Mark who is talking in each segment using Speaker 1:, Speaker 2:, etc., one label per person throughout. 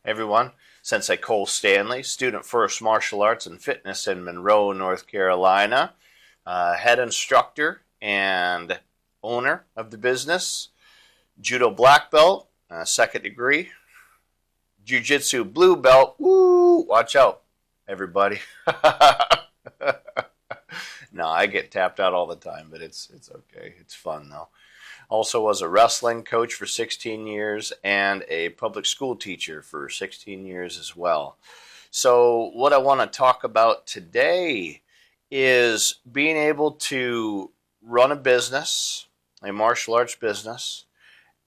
Speaker 1: Everyone, Sensei Cole Stanley, student first martial arts and fitness in Monroe, North Carolina, head instructor and owner of the business, judo black belt, second degree, jiu-jitsu blue belt. Woo! Watch out, everybody. No, I get tapped out all the time, but it's okay. It's fun though. Also was a wrestling coach for 16 years and a public school teacher for 16 years as well. So what I want to talk about today is being able to run a business, a martial arts business,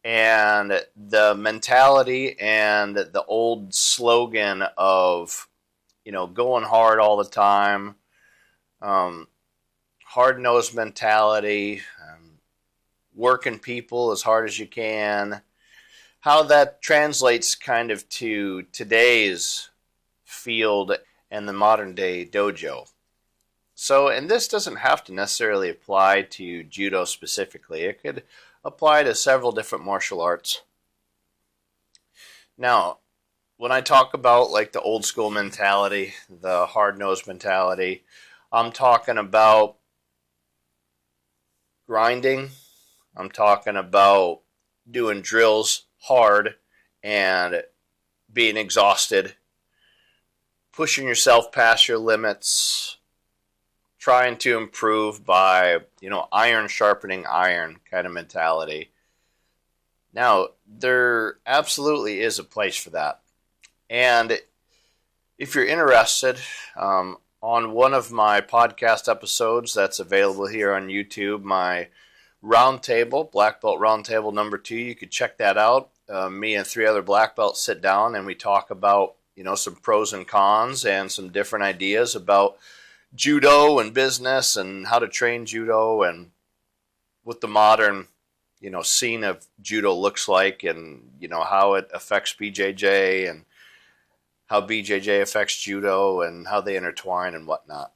Speaker 1: and the mentality and the old slogan of, going hard all the time, um, hard-nosed mentality, working people as hard as you can, how that translates kind of to today's field and the modern day dojo. So, and this doesn't have to necessarily apply to judo specifically. It could apply to several different martial arts. Now, when I talk about like the old school mentality, the hard-nosed mentality, I'm talking about grinding. I'm talking about doing drills hard and being exhausted, pushing yourself past your limits, trying to improve by, iron sharpening iron kind of mentality. Now, there absolutely is a place for that. And if you're interested, on one of my podcast episodes that's available here on YouTube, my roundtable, Black Belt Roundtable number 2, you could check that out. Me and 3 other black belts sit down and we talk about, some pros and cons and some different ideas about judo and business and how to train judo and what the modern, scene of judo looks like and, how it affects BJJ and how BJJ affects judo and how they intertwine and whatnot.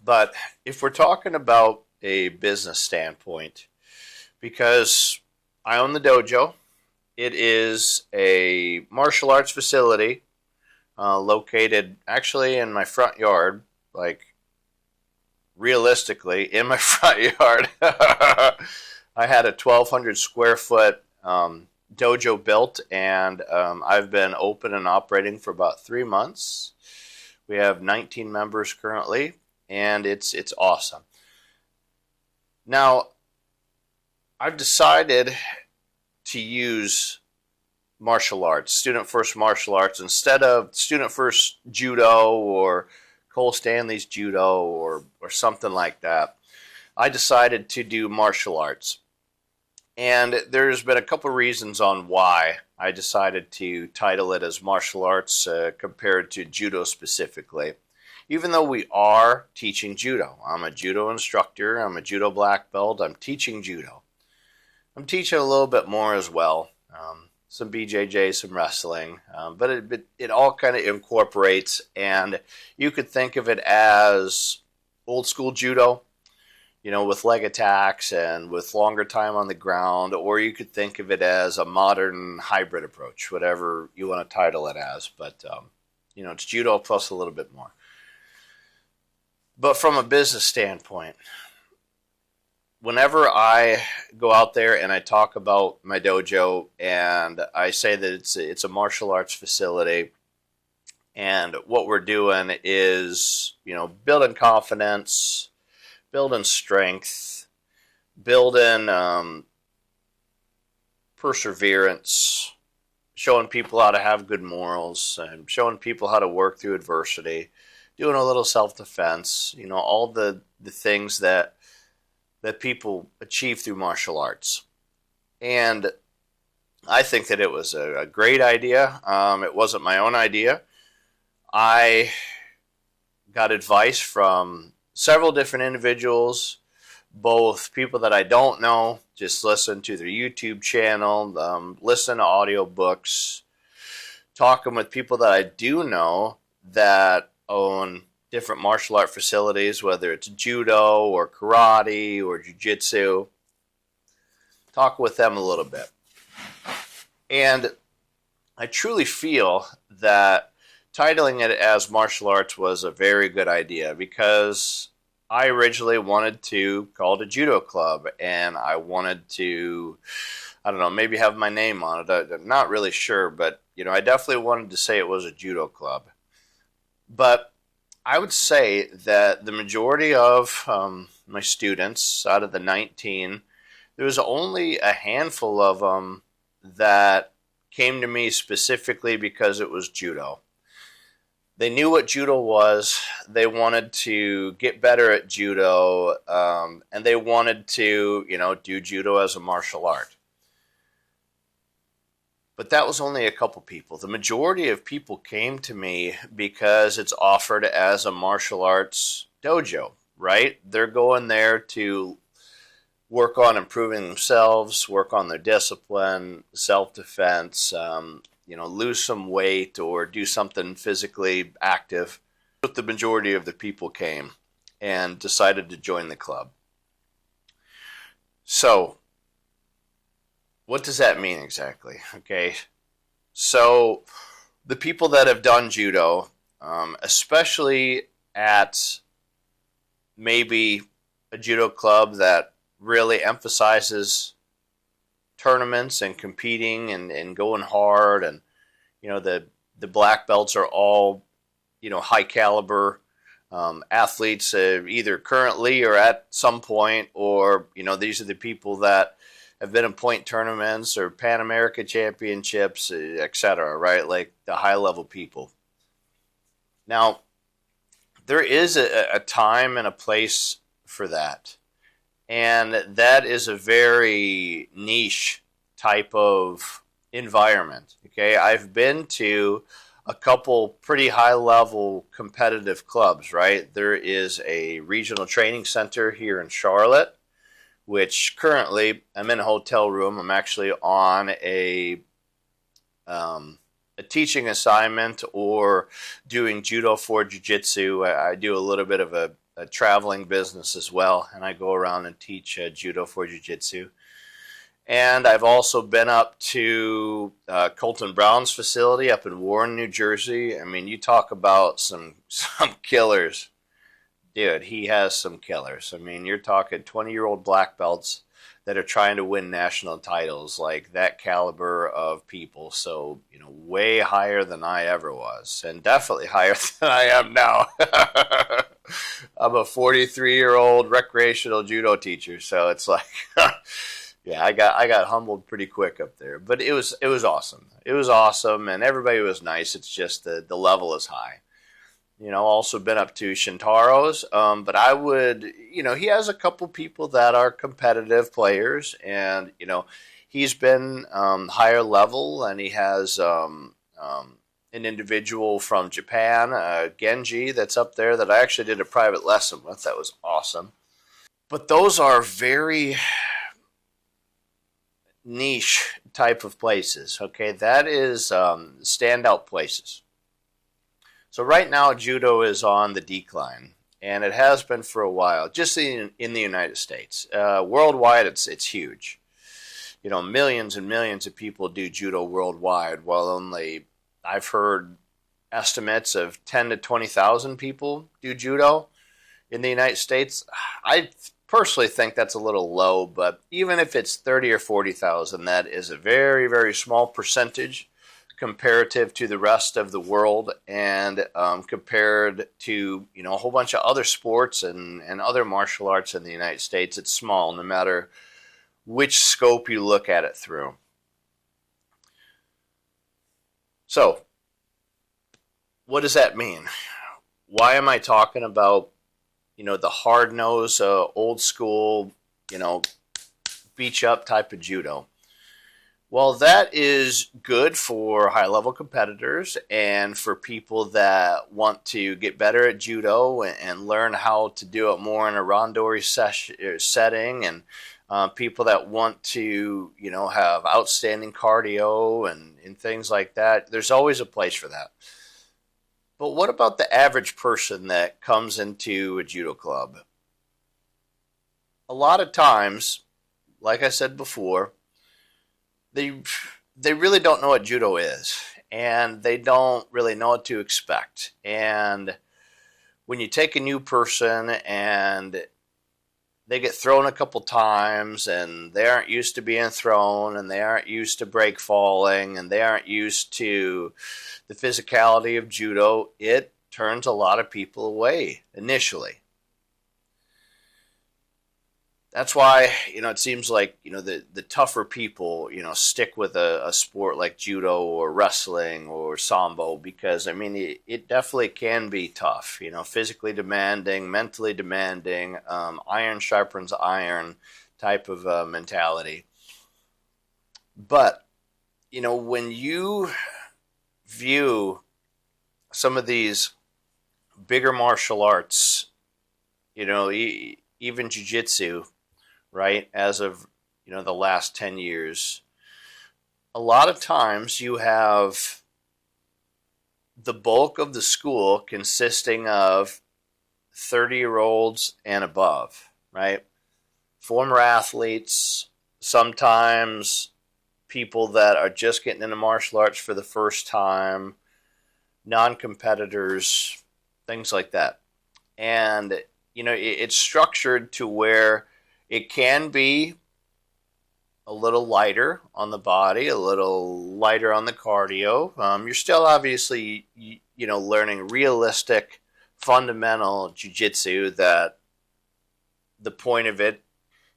Speaker 1: But if we're talking about a business standpoint, because I own the dojo, it is a martial arts facility located actually in my front yard, like realistically in my front yard. I had a 1,200 square foot dojo built, and I've been open and operating for about 3 months. We have 19 members currently, and it's awesome. Now, I've decided to use martial arts, student first martial arts, instead of student first judo or Cole Stanley's judo or something like that. I decided to do martial arts. And there's been a couple reasons on why I decided to title it as martial arts compared to judo specifically. Even though we are teaching judo. I'm a judo instructor. I'm a judo black belt. I'm teaching judo. I'm teaching a little bit more as well. Some BJJ, some wrestling. But it all kind of incorporates, and you could think of it as old school judo, with leg attacks and with longer time on the ground, or you could think of it as a modern hybrid approach, whatever you want to title it as. But, it's judo plus a little bit more. But from a business standpoint, whenever I go out there and I talk about my dojo and I say that it's a martial arts facility, and what we're doing is, building confidence, building strength, building perseverance, showing people how to have good morals, and showing people how to work through adversity, doing a little self-defense, all the things that people achieve through martial arts. And I think that it was a great idea. It wasn't my own idea. I got advice from several different individuals, both people that I don't know, just listen to their YouTube channel, listen to audiobooks, talking with people that I do know that own different martial art facilities, whether it's judo or karate or jiu-jitsu. Talk with them a little bit. And I truly feel that titling it as martial arts was a very good idea because I originally wanted to call it a judo club, and I wanted to, I don't know, maybe have my name on it. I'm not really sure, but I definitely wanted to say it was a judo club. But I would say that the majority of my students, out of the 19, there was only a handful of them that came to me specifically because it was judo. They knew what judo was. They wanted to get better at judo, and they wanted to, do judo as a martial art. But that was only a couple people. The majority of people came to me because it's offered as a martial arts dojo, right? They're going there to work on improving themselves, work on their discipline, self-defense, lose some weight or do something physically active. But the majority of the people came and decided to join the club. So, what does that mean exactly? Okay, so the people that have done judo, especially at maybe a judo club that really emphasizes tournaments and competing and going hard, and the black belts are all high caliber athletes, either currently or at some point, or these are the people that have been in point tournaments or Pan America championships, etc. Right, like the high level people. Now, there is a time and a place for that. And that is a very niche type of environment. Okay, I've been to a couple pretty high level competitive clubs, right? There is a regional training center here in Charlotte, which currently I'm in a hotel room. I'm actually on a teaching assignment or doing judo for jiu-jitsu. I do a little bit of a traveling business as well, and I go around and teach judo for jiu-jitsu. And I've also been up to Colton Brown's facility up in Warren, New Jersey. I mean, you talk about some killers. Dude, he has some killers. I mean, you're talking 20-year-old black belts that are trying to win national titles, like that caliber of people. So, way higher than I ever was, and definitely higher than I am now. I'm a 43-year-old recreational judo teacher, so it's like, yeah, I got humbled pretty quick up there. But it was awesome. It was awesome, and everybody was nice. It's just the level is high. Also been up to Shintaro's, but I would, he has a couple people that are competitive players, and he's been higher level, and he has an individual from Japan, Genji, that's up there that I actually did a private lesson with. That was awesome. But those are very niche type of places. Okay, that is standout places. So right now, judo is on the decline, and it has been for a while, just in the United States. Worldwide, it's huge. Millions and millions of people do judo worldwide, while only, I've heard estimates of 10 to 20,000 people do judo in the United States. I personally think that's a little low, but even if it's 30 or 40,000, that is a very, very small percentage comparative to the rest of the world, and compared to a whole bunch of other sports and other martial arts in the United States. It's small, no matter which scope you look at it through. So, what does that mean? Why am I talking about the hard-nosed, old school, beach up type of judo? Well, that is good for high-level competitors and for people that want to get better at judo and learn how to do it more in a randori setting, and people that want to, have outstanding cardio and things like that. There's always a place for that. But what about the average person that comes into a judo club? A lot of times, like I said before, they really don't know what judo is. and they don't really know what to expect. And when you take a new person and they get thrown a couple times and they aren't used to being thrown and they aren't used to break falling and they aren't used to the physicality of judo, it turns a lot of people away initially. That's why, it seems like, the tougher people, stick with a sport like judo or wrestling or sambo, because, it definitely can be tough, physically demanding, mentally demanding, iron sharpens iron type of mentality. But, when you view some of these bigger martial arts, even jiu-jitsu, right, as of the last 10 years, a lot of times you have the bulk of the school consisting of 30-year-olds and above, right? Former athletes, sometimes people that are just getting into martial arts for the first time, non-competitors, things like that. And it's structured to where it can be a little lighter on the body, a little lighter on the cardio. You're still obviously, learning realistic, fundamental jiu-jitsu, that the point of it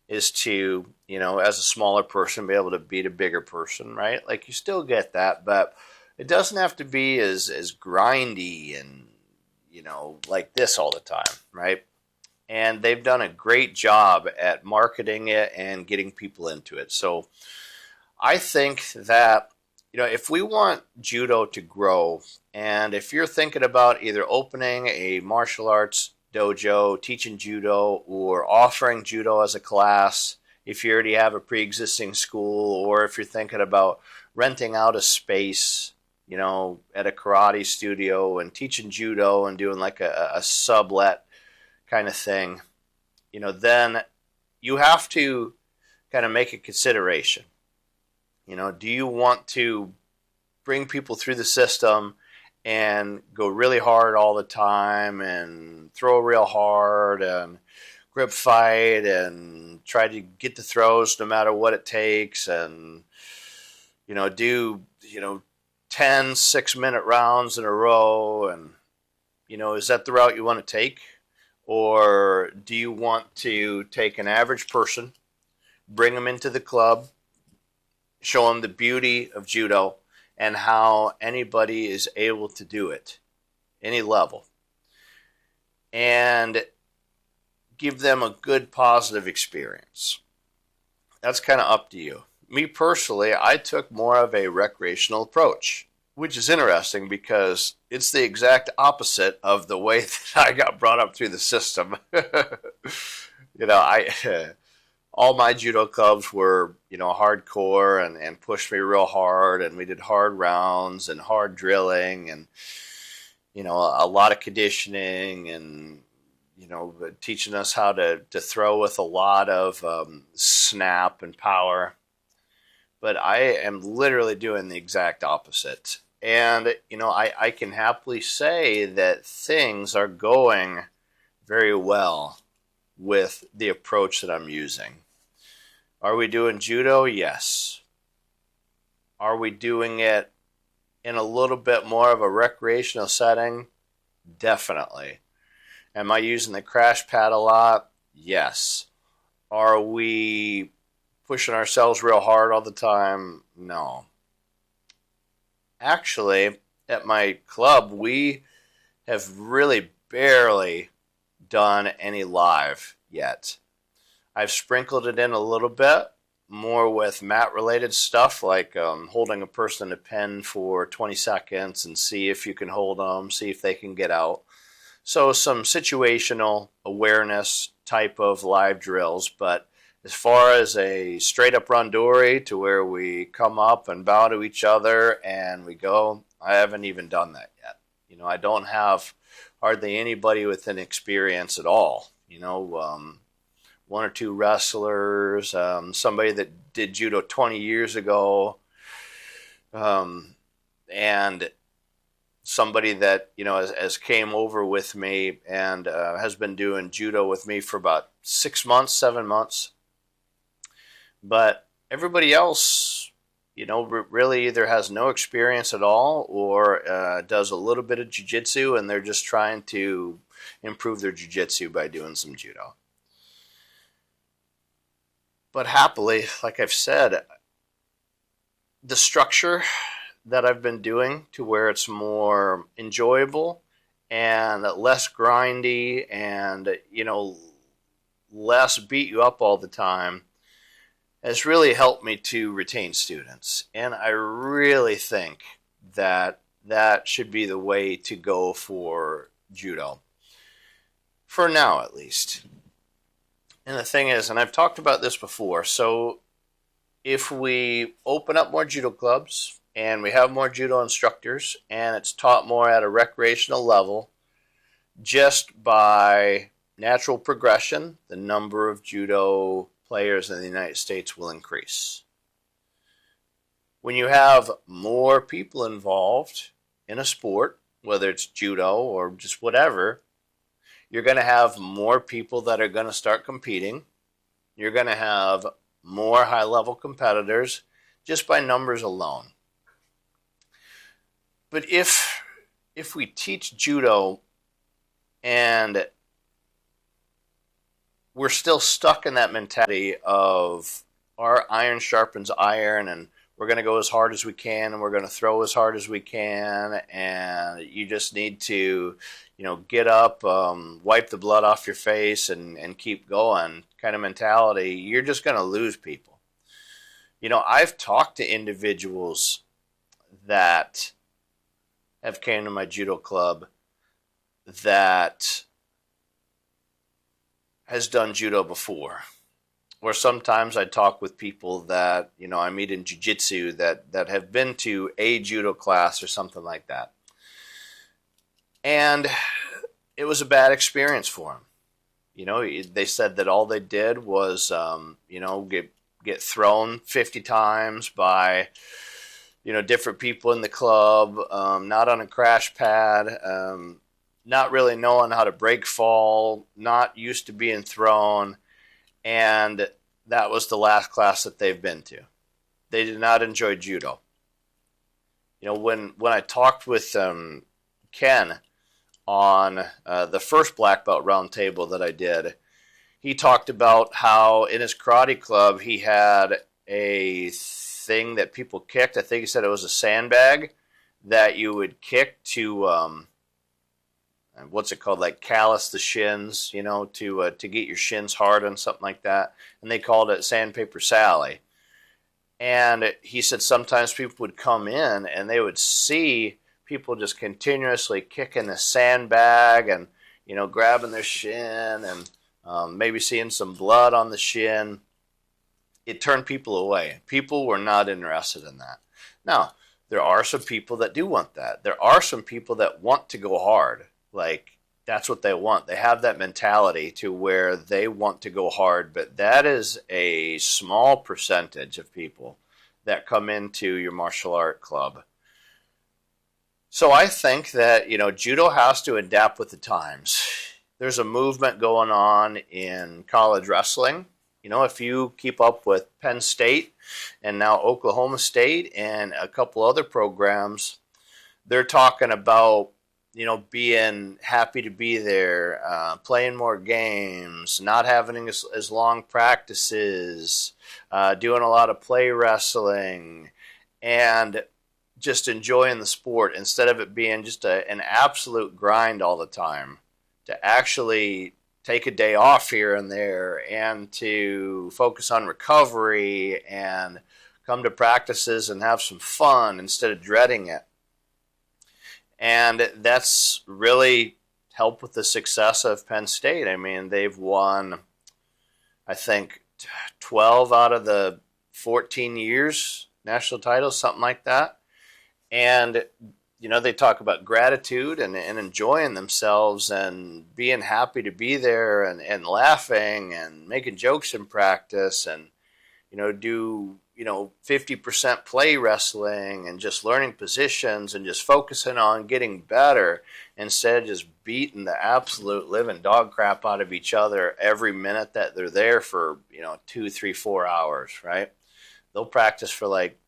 Speaker 1: is to, as a smaller person, be able to beat a bigger person, right? Like, you still get that, but it doesn't have to be as grindy and, like this all the time, right? And they've done a great job at marketing it and getting people into it. So I think that, if we want judo to grow, and if you're thinking about either opening a martial arts dojo, teaching judo, or offering judo as a class, if you already have a pre-existing school, or if you're thinking about renting out a space, at a karate studio and teaching judo and doing like a sublet kind of thing, then you have to kind of make a consideration. Do you want to bring people through the system and go really hard all the time and throw real hard and grip fight and try to get the throws no matter what it takes, and do 10 6-minute rounds in a row, and is that the route you want to take? Or do you want to take an average person, bring them into the club, show them the beauty of judo and how anybody is able to do it, any level, and give them a good positive experience? That's kind of up to you. Me personally, I took more of a recreational approach, which is interesting because it's the exact opposite of the way that I got brought up through the system. All my judo clubs were, hardcore and pushed me real hard, and we did hard rounds and hard drilling and, a lot of conditioning and, teaching us how to throw with a lot of snap and power. But I am literally doing the exact opposite. And, I can happily say that things are going very well with the approach that I'm using. Are we doing judo? Yes. Are we doing it in a little bit more of a recreational setting? Definitely. Am I using the crash pad a lot? Yes. Are we pushing ourselves real hard all the time? No. Actually, at my club, we have really barely done any live yet. I've sprinkled it in a little bit, more with mat-related stuff, like holding a person in a pen for 20 seconds and see if you can hold them, see if they can get out. So some situational awareness type of live drills, but as far as a straight-up randori to where we come up and bow to each other and we go, I haven't even done that yet. I don't have hardly anybody with an experience at all. One or two wrestlers, somebody that did judo 20 years ago, and and somebody that has came over with me and has been doing judo with me for about 6 months, 7 months. But everybody else, really either has no experience at all or does a little bit of jiu-jitsu, and they're just trying to improve their jiu-jitsu by doing some judo. But happily, like I've said, the structure that I've been doing to where it's more enjoyable and less grindy and, less beat you up all the time has really helped me to retain students. And I really think that that should be the way to go for judo. For now, at least. And the thing is, and I've talked about this before, so if we open up more judo clubs and we have more judo instructors and it's taught more at a recreational level, just by natural progression, the number of judo players in the United States will increase. When you have more people involved in a sport, whether it's judo or just whatever, you're going to have more people that are going to start competing. You're going to have more high-level competitors just by numbers alone. But if we teach judo and we're still stuck in that mentality of our iron sharpens iron and we're going to go as hard as we can and we're going to throw as hard as we can and you just need to, get up, wipe the blood off your face and keep going kind of mentality, you're just going to lose people. I've talked to individuals that have came to my judo club that has done judo before. Or sometimes I talk with people that, I meet in jiu-jitsu that have been to a judo class or something like that. And it was a bad experience for them. They said that all they did was, get thrown 50 times by, different people in the club, not on a crash pad, not really knowing how to break fall, not used to being thrown, and that was the last class that they've been to. They did not enjoy judo. When I talked with Ken on the first black belt round table that I did, he talked about how in his karate club he had a thing that people kicked. I think he said it was a sandbag that you would kick to what's it called, like callus the shins, to get your shins hard and something like that. And they called it Sandpaper Sally. And he said sometimes people would come in and they would see people just continuously kicking the sandbag and, grabbing their shin and maybe seeing some blood on the shin. It turned people away. People were not interested in that. Now, there are some people that do want that. There are some people that want to go hard. Like, that's what they want. They have that mentality to where they want to go hard, but that is a small percentage of people that come into your martial art club. So I think that, judo has to adapt with the times. There's a movement going on in college wrestling. If you keep up with Penn State and now Oklahoma State and a couple other programs, they're talking about being happy to be there, playing more games, not having as long practices, doing a lot of play wrestling, and just enjoying the sport instead of it being just an absolute grind all the time. To actually take a day off here and there and to focus on recovery and come to practices and have some fun instead of dreading it. And that's really helped with the success of Penn State. I mean, they've won, I think, 12 out of the 14 years, national titles, something like that. And, they talk about gratitude and enjoying themselves and being happy to be there and laughing and making jokes in practice and, do, 50% play wrestling and just learning positions and just focusing on getting better instead of just beating the absolute living dog crap out of each other every minute that they're there for 2, 3, 4 hours, right? They'll practice for like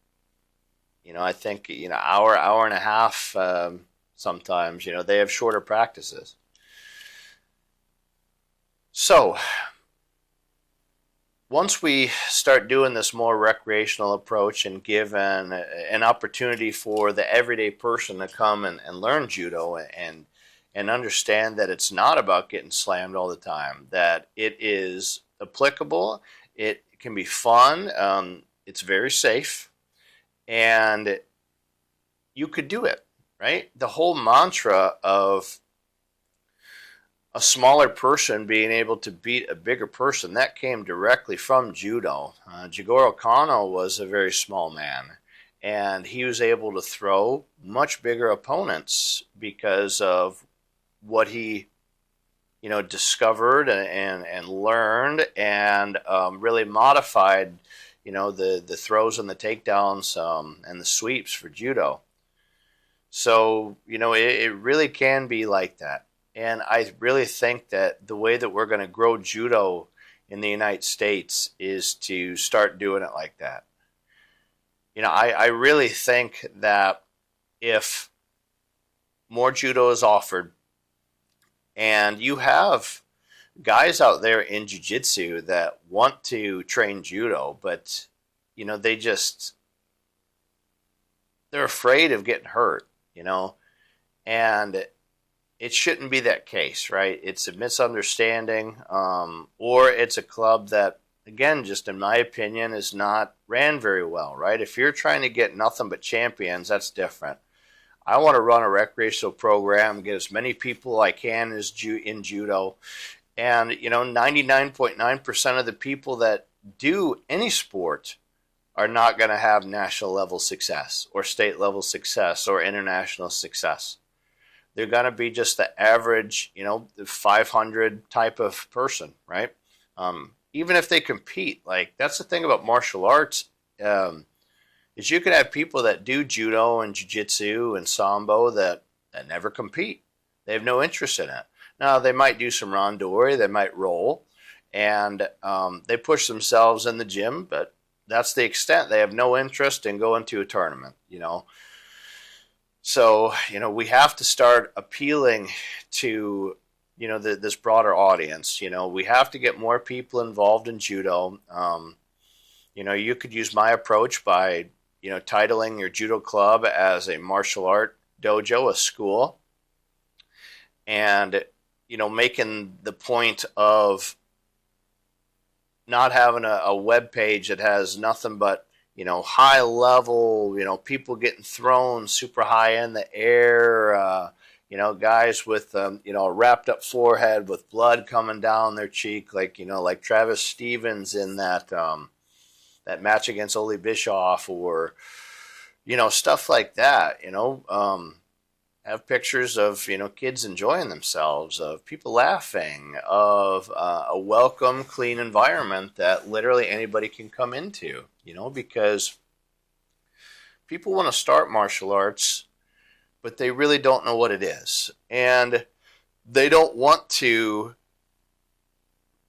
Speaker 1: I think hour and a half. Sometimes they have shorter practices. So once we start doing this more recreational approach and give an opportunity for the everyday person to come and learn judo and understand that it's not about getting slammed all the time, that it is applicable, it can be fun, it's very safe, and you could do it, right? The whole mantra of a smaller person being able to beat a bigger person, that came directly from judo. Jigoro Kano was a very small man, and he was able to throw much bigger opponents because of what he discovered and learned and really modified the throws and the takedowns and the sweeps for judo. So it really can be like that. And I really think that the way that we're going to grow judo in the United States is to start doing it like that. I really think that if more judo is offered, and you have guys out there in jiu-jitsu that want to train judo, but they're afraid of getting hurt, and it shouldn't be that case, right? It's a misunderstanding, or it's a club that, again, just in my opinion, is not ran very well, right? If you're trying to get nothing but champions, that's different. I want to run a recreational program, get as many people I can in judo, and 99.9% of the people that do any sport are not going to have national level success or state level success or international success. They're going to be just the average, 500 type of person, right? Even if they compete, like that's the thing about martial arts, is you can have people that do judo and jiu-jitsu and sambo that never compete. They have no interest in it. Now, they might do some randori, they might roll, and they push themselves in the gym, but that's the extent. They have no interest in going to a tournament, So, we have to start appealing to, this broader audience. We have to get more people involved in judo. You could use my approach by, titling your judo club as a martial art dojo, a school, and, making the point of not having a web page that has nothing but high level, people getting thrown super high in the air, guys with, a wrapped up forehead with blood coming down their cheek, like Travis Stevens in that match against Ole Bischoff, or, stuff like that, have pictures of, kids enjoying themselves, of people laughing, of a welcome, clean environment that literally anybody can come into, because people want to start martial arts, but they really don't know what it is. And they don't want to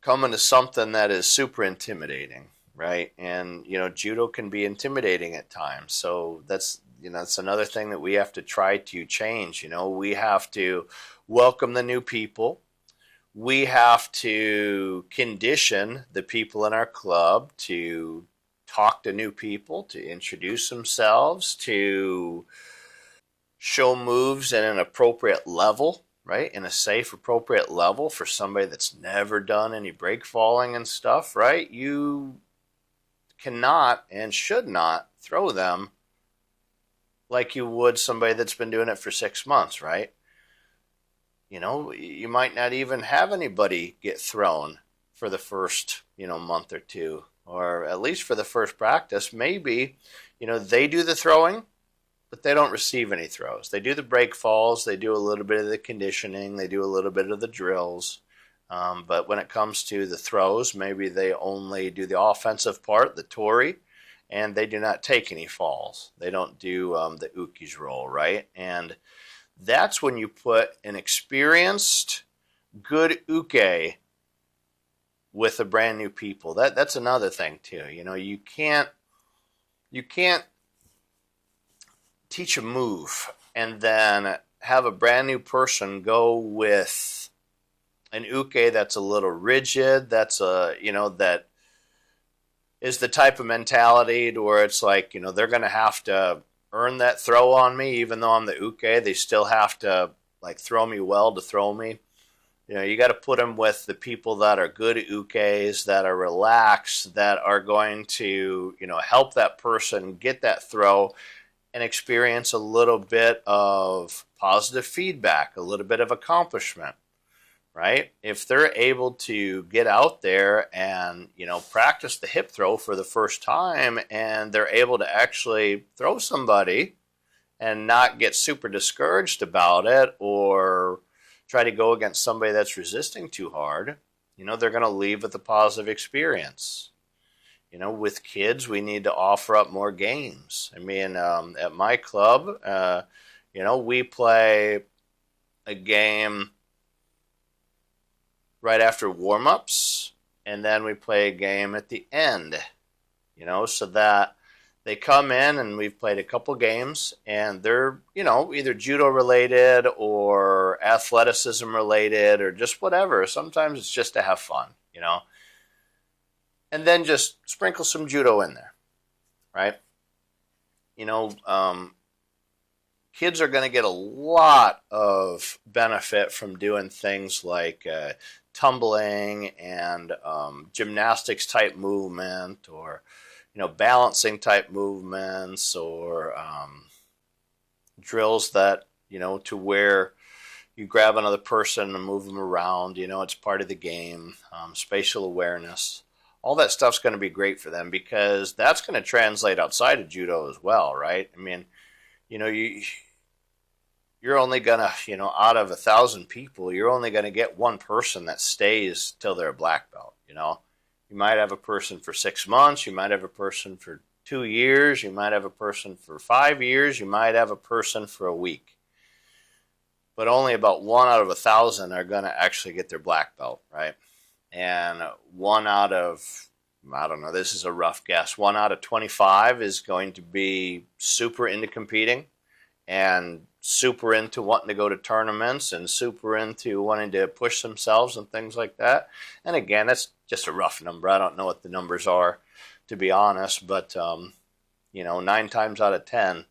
Speaker 1: come into something that is super intimidating, right? And, judo can be intimidating at times. So that's another thing that we have to try to change. We have to welcome the new people. We have to condition the people in our club to talk to new people, to introduce themselves, to show moves at an appropriate level, right? In a safe, appropriate level for somebody that's never done any break falling and stuff, right? You cannot and should not throw them like you would somebody that's been doing it for 6 months, right? You might not even have anybody get thrown for the first, month or two, or at least for the first practice. Maybe, they do the throwing, but they don't receive any throws. They do the break falls, they do a little bit of the conditioning, they do a little bit of the drills. But when it comes to the throws, maybe they only do the offensive part, the tori, and they do not take any falls. They don't do the uki's roll, right? And that's when you put an experienced, good uke with a brand new people. That's another thing too. You can't teach a move and then have a brand new person go with an uke that's a little rigid. That's that is the type of mentality to where it's like, they're going to have to earn that throw on me, even though I'm the uke. They still have to like throw me well to throw me. You got to put them with the people that are good ukes, that are relaxed, that are going to, help that person get that throw and experience a little bit of positive feedback, a little bit of accomplishment, right? If they're able to get out there and, practice the hip throw for the first time, and they're able to actually throw somebody and not get super discouraged about it or try to go against somebody that's resisting too hard, they're going to leave with a positive experience. With kids, we need to offer up more games. I mean, at my club, we play a game right after warm-ups, and then we play a game at the end, so that they come in and we've played a couple games and they're, either judo related or athleticism related or just whatever. Sometimes it's just to have fun, and then just sprinkle some judo in there, right? Kids are going to get a lot of benefit from doing things like tumbling and gymnastics type movement, or balancing type movements, or drills that, to where you grab another person and move them around. It's part of the game. Spatial awareness. All that stuff's going to be great for them, because that's going to translate outside of judo as well, right? I mean, you're only going to, out of 1,000 people, you're only going to get one person that stays till they're a black belt, You might have a person for 6 months. You might have a person for 2 years. You might have a person for 5 years. You might have a person for a week. But only about 1 out of 1,000 are going to actually get their black belt, right? And 1 out of, I don't know, this is a rough guess, 1 out of 25 is going to be super into competing and super into wanting to go to tournaments and super into wanting to push themselves and things like that. And again, that's just a rough number. I don't know what the numbers are, to be honest, but 9 times out of 10,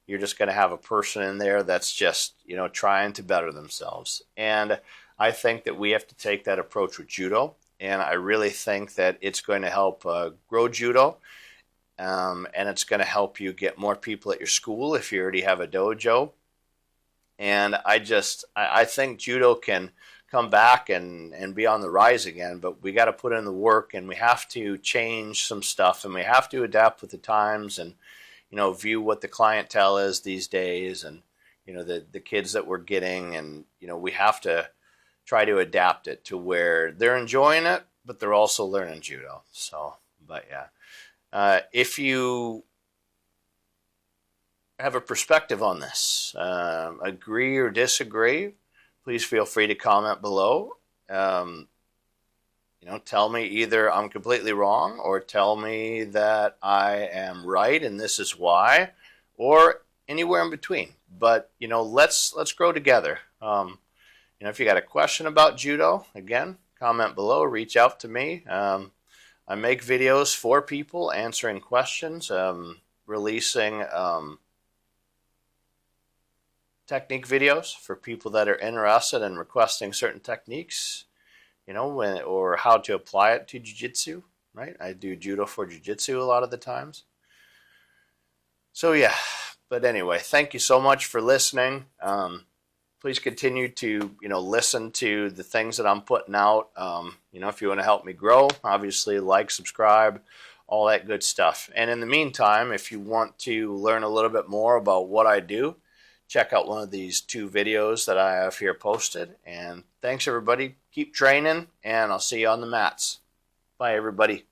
Speaker 1: you're just going to have a person in there that's just, trying to better themselves. And I think that we have to take that approach with judo, and I really think that it's going to help grow judo. And it's going to help you get more people at your school if you already have a dojo. And I think judo can come back and be on the rise again, but we got to put in the work, and we have to change some stuff, and we have to adapt with the times, and view what the clientele is these days, and the kids that we're getting, and we have to try to adapt it to where they're enjoying it, but they're also learning judo. So, but yeah. If you have a perspective on this, agree or disagree, please feel free to comment below. Tell me either I'm completely wrong, or tell me that I am right and this is why, or anywhere in between. But let's grow together. If you got a question about judo, again, comment below, reach out to me. I make videos for people, answering questions, releasing technique videos for people that are interested in requesting certain techniques, or how to apply it to jiu-jitsu, right? I do judo for jiu-jitsu a lot of the times. So yeah, but anyway, thank you so much for listening. Please continue to, listen to the things that I'm putting out. If you want to help me grow, obviously like, subscribe, all that good stuff. And in the meantime, if you want to learn a little bit more about what I do, check out one of these 2 videos that I have here posted. And thanks, everybody. Keep training, and I'll see you on the mats. Bye, everybody.